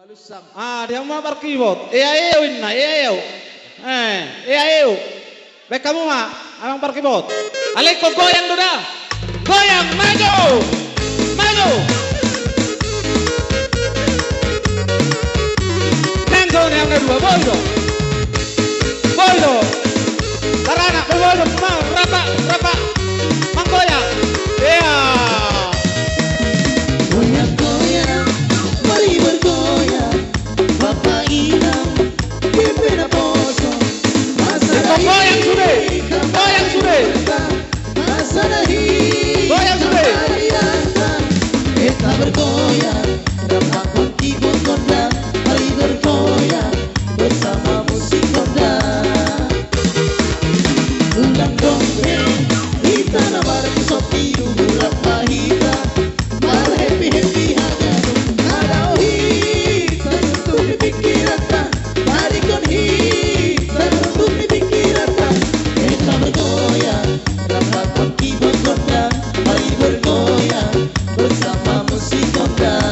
Dia mau keyboard. Eaeu na, eaeu. Eaeu. Baik kamu mah, abang keyboard. Aleko goyang dulu. Goyang, maju. Maju. Nenzo yang kedua, boyo. Boyo. Tarana, boyo, mau rapa, rapa. Manggoyang. Iya. Goyang, goyang, mari bergoyang. Bapak Inam, Kepena Poso. Goyang sudah, goyang sudah. Goyang sudah. Kita bergoyang, dapat keyboard kondang. Mari bergoyang bersama musik kondang. Ulang dongeng, kita nabar sopi ulang pahita. Mar happy happy aja, ada hit teruntuk di pikiran tak. Mari kon hit teruntuk di pikiran tak. Kita bergoyang, dapat keyboard kondang. Mari bergoyang bersama musik kondang.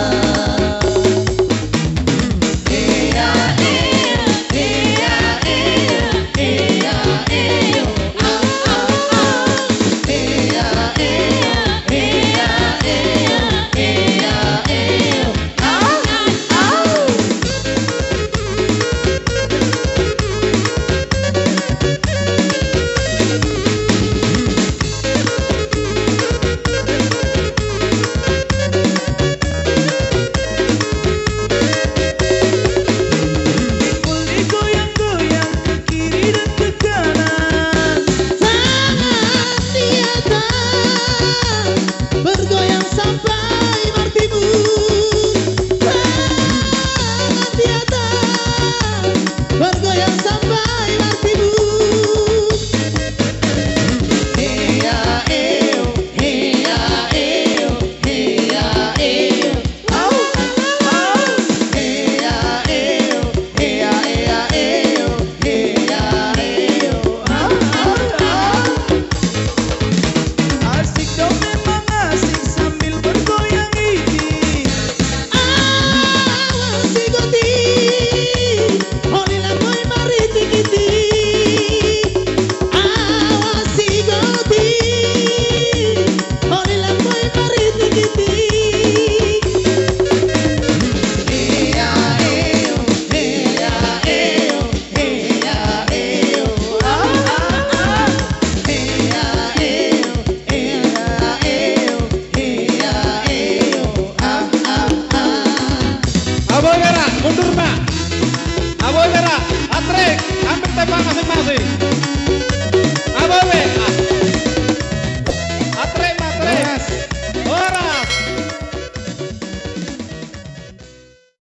Aboy Vera, mundur Pak. Aboy Vera, Atrik, ambil tempat masing-masing.